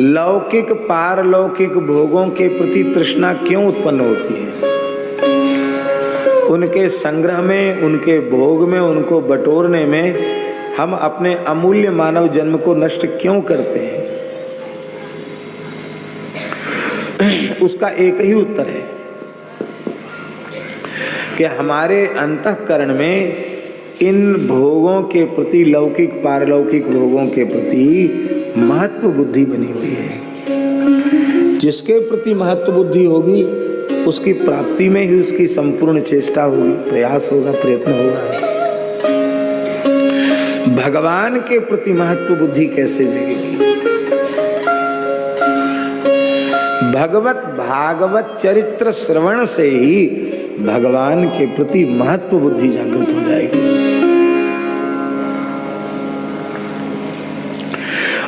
लौकिक पारलौकिक भोगों के प्रति तृष्णा क्यों उत्पन्न होती है? उनके संग्रह में, उनके भोग में, उनको बटोरने में हम अपने अमूल्य मानव जन्म को नष्ट क्यों करते हैं? उसका एक ही उत्तर है कि हमारे अंतःकरण में इन भोगों के प्रति, लौकिक पारलौकिक भोगों के प्रति महत्व बुद्धि बनी हुई है। जिसके प्रति महत्व बुद्धि होगी उसकी प्राप्ति में ही उसकी संपूर्ण चेष्टा होगी, प्रयास होगा, प्रयत्न होगा। भगवान के प्रति महत्व बुद्धि कैसे जगेगी? भगवत भागवत चरित्र श्रवण से ही भगवान के प्रति महत्व बुद्धि जागृत हो जाएगी।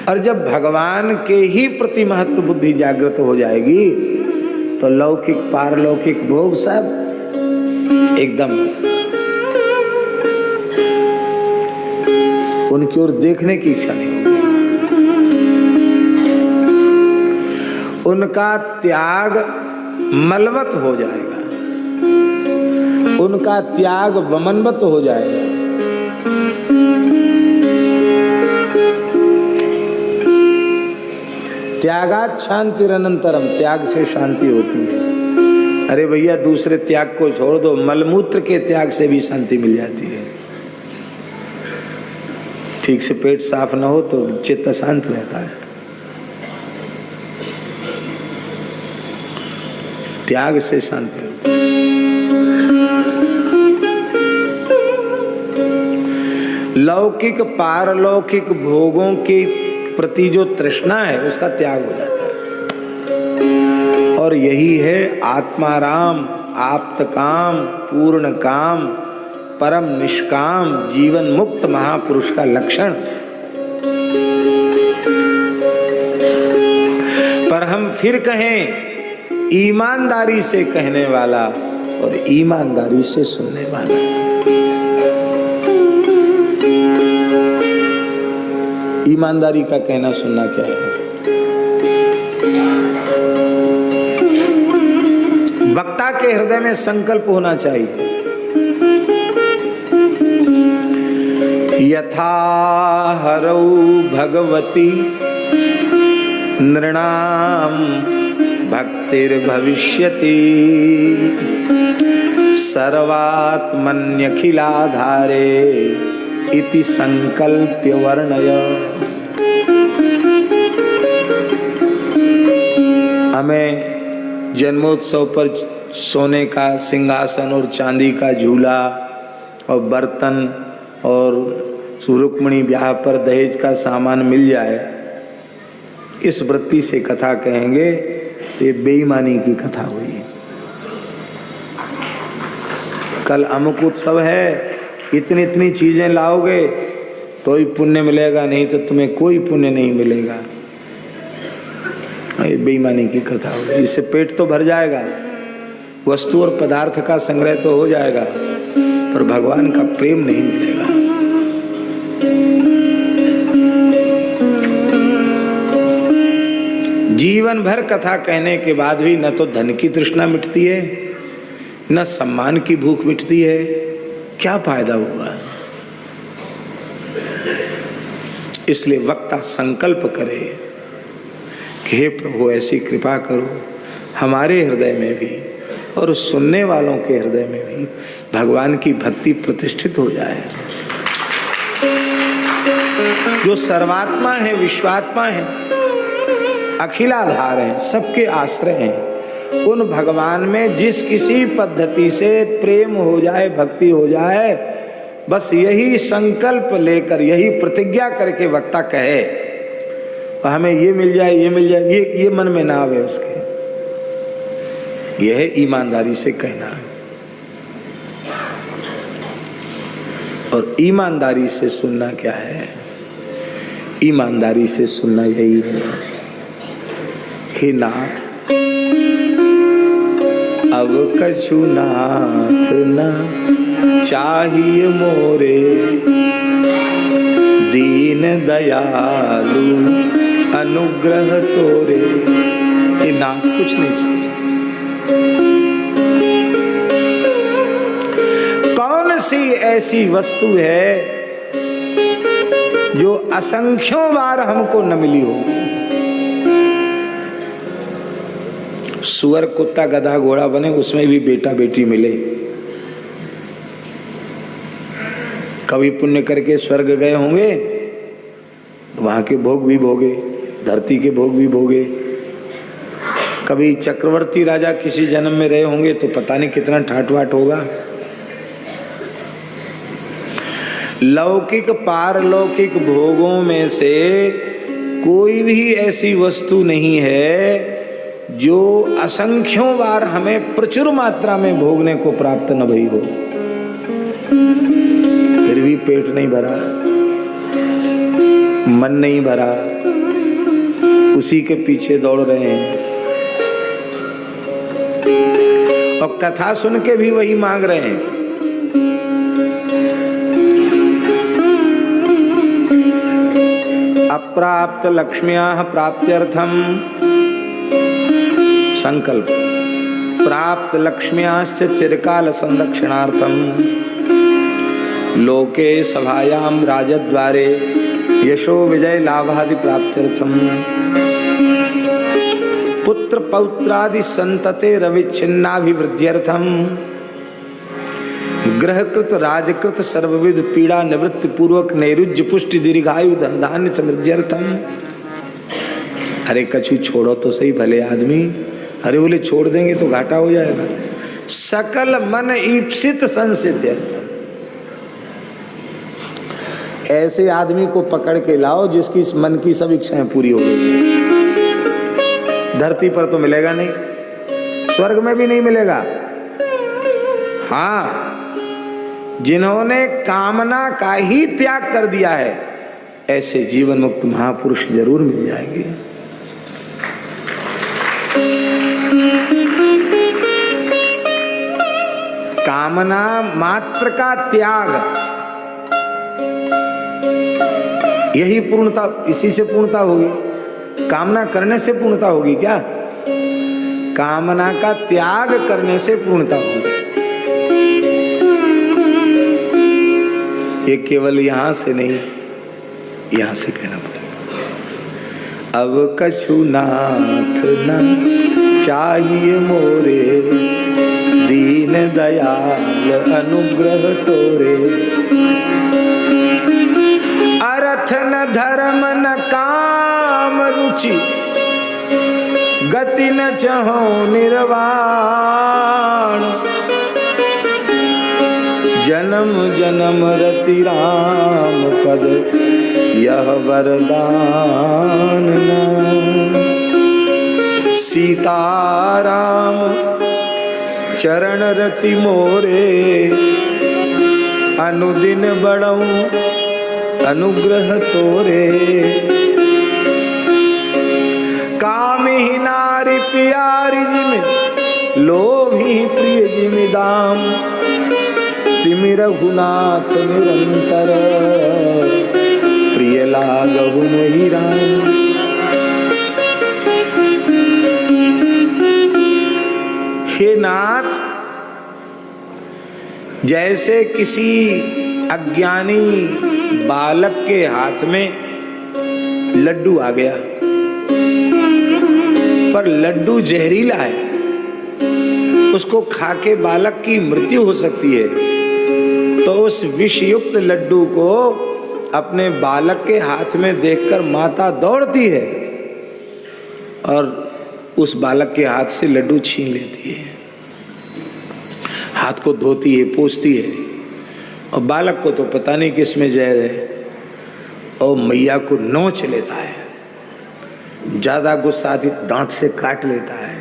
और जब भगवान के ही प्रति महत्व बुद्धि जागृत हो जाएगी तो लौकिक पारलौकिक भोग सब एकदम उनकी ओर देखने की इच्छा नहीं होगी। उनका त्याग मलवत हो जाएगा, उनका त्याग वमनवत हो जाएगा। त्यागात् शांतिरनंतरम, त्याग से शांति होती है। अरे भैया दूसरे त्याग को छोड़ दो, मलमूत्र के त्याग से भी शांति मिल जाती है। ठीक से पेट साफ न हो तो चित्त शांत रहता है। त्याग से शांति होती है। लौकिक पारलौकिक भोगों के प्रति जो तृष्णा है उसका त्याग हो जाता है। और यही है आत्माराम, आप्त काम, पूर्ण काम, परम निष्काम, जीवन मुक्त महापुरुष का लक्षण। पर हम फिर कहें, ईमानदारी से कहने वाला और ईमानदारी से सुनने वाला। ईमानदारी का कहना सुनना क्या है? वक्ता के हृदय में संकल्प होना चाहिए। यथा हरौ भगवती नृणाम भक्तिर्भविष्यति सर्वात्मन्यखिलाधारे इति संकल्प्य वर्णय। हमें जन्मोत्सव पर सोने का सिंहासन और चांदी का झूला और बर्तन और रुक्मिणी ब्याह पर दहेज का सामान मिल जाए, इस वृत्ति से कथा कहेंगे ये बेईमानी की कथा हुई। कल अमुक उत्सव है, इतनी इतनी चीजें लाओगे तो ही पुण्य मिलेगा, नहीं तो तुम्हें कोई पुण्य नहीं मिलेगा। ये बेईमानी की कथा होगी। इससे पेट तो भर जाएगा, वस्तु और पदार्थ का संग्रह तो हो जाएगा, पर भगवान का प्रेम नहीं मिलेगा। जीवन भर कथा कहने के बाद भी न तो धन की तृष्णा मिटती है, न सम्मान की भूख मिटती है, क्या फायदा हुआ? इसलिए वक्ता संकल्प करे कि हे प्रभु ऐसी कृपा करो हमारे हृदय में भी और सुनने वालों के हृदय में भी भगवान की भक्ति प्रतिष्ठित हो जाए। जो सर्वात्मा है, विश्वात्मा है, अखिलाधार है, सबके आश्रय हैं, उन भगवान में जिस किसी पद्धति से प्रेम हो जाए, भक्ति हो जाए, बस यही संकल्प लेकर, यही प्रतिज्ञा करके वक्ता कहे हमें ये मिल जाए, ये मिल जाए, ये मन में ना आवे उसके। यह ईमानदारी से कहना है। और ईमानदारी से सुनना क्या है? ईमानदारी से सुनना यही है, हे नाथ अब कछु नाथ ना चाहिए मोरे, दीन दयालु अनुग्रह तोरे। ये नाथ कुछ नहीं चाहते। कौन सी ऐसी वस्तु है जो असंख्यों बार हमको न मिली हो? सुअर, कुत्ता, गधा, घोड़ा बने, उसमें भी बेटा बेटी मिले। कभी पुण्य करके स्वर्ग गए होंगे, वहां के भोग भी भोगे, धरती के भोग भी भोगे। कभी चक्रवर्ती राजा किसी जन्म में रहे होंगे तो पता नहीं कितना ठाट बाट होगा। लौकिक पारलौकिक भोगों में से कोई भी ऐसी वस्तु नहीं है जो असंख्यों बार हमें प्रचुर मात्रा में भोगने को प्राप्त न भई हो, फिर भी पेट नहीं भरा, मन नहीं भरा, उसी के पीछे दौड़ रहे हैं। और कथा सुन के भी वही मांग रहे हैं। अप्राप्त लक्ष्म्याः प्राप्त्यर्थम संकल्प, प्राप्त लक्ष्म्याश्च चिरकाल संरक्षणार्थम, लोके सभायाम राजद्वारे यशो विजय लाभादि प्राप्त्यर्थम, पुत्र पौत्रादि संतते रविच्छिन्नाभिवृद्ध्यर्थम, ग्रहकृत राजकृत सर्वविध पीड़ा निवृत्ति पूर्वक नैरुज्य पुष्टि दीर्घायु धन धान्य समृद्ध्यर्थम। अरे कछु छोड़ो तो सही भले आदमी। अरे बोले छोड़ देंगे तो घाटा हो जाएगा। सकल मन ईप्सित संसिद्ध्यर्थ, ऐसे आदमी को पकड़ के लाओ जिसकी इस मन की सब इच्छाएं पूरी हो गई। धरती पर तो मिलेगा नहीं, स्वर्ग में भी नहीं मिलेगा। हाँ, जिन्होंने कामना का ही त्याग कर दिया है, ऐसे जीवन मुक्त महापुरुष जरूर मिल जाएंगे। कामना मात्र का त्याग, यही पूर्णता, इसी से पूर्णता होगी। कामना करने से पूर्णता होगी क्या? कामना का त्याग करने से पूर्णता होगी। ये केवल यहां से नहीं, यहां से कहना पड़ेगा। अब कछु नाथ न चाहिए मोरे, दीन दयाल अनुग्रह तोरे। अर्थ न धर्म न काम रुचि, गति न चहो निर्वाण। जन्म जन्म रति राम पद, यह वरदान न। सीताराम चरण रति मोरे, अनुदिन बढ़ऊं अनुग्रह तोरे। कामिही नारी प्यारी जिमि, लोभी प्रिय जिमि दाम। तिमि रघुनाथ निरंतर, प्रिय लागहु मोहि राम। हे नाथ, जैसे किसी अज्ञानी बालक के हाथ में लड्डू आ गया, पर लड्डू जहरीला है, उसको खाके बालक की मृत्यु हो सकती है, तो उस विषयुक्त लड्डू को अपने बालक के हाथ में देखकर माता दौड़ती है और उस बालक के हाथ से लड्डू छीन लेती है, हाथ को धोती है, पोंछती है, और बालक को तो पता नहीं किसमें जहर है, और मैया को नोच लेता है, ज्यादा गुस्सा आती दांत से काट लेता है।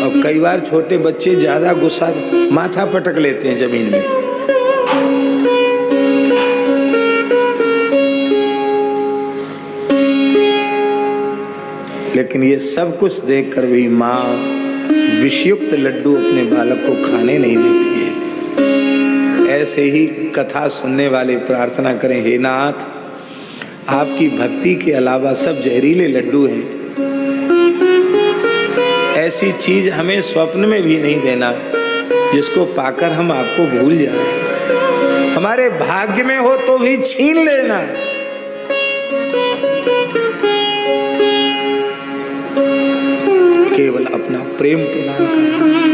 और कई बार छोटे बच्चे ज्यादा गुस्सा माथा पटक लेते हैं जमीन में। लेकिन ये सब कुछ देखकर भी माँ विषयुक्त लड्डू अपने बालक को खाने नहीं देती है। ऐसे ही कथा सुनने वाले प्रार्थना करें, हे नाथ, आपकी भक्ति के अलावा सब जहरीले लड्डू हैं। ऐसी चीज हमें स्वप्न में भी नहीं देना जिसको पाकर हम आपको भूल जाएं। हमारे भाग्य में हो तो भी छीन लेना। केवल अपना प्रेम प्रदान करना।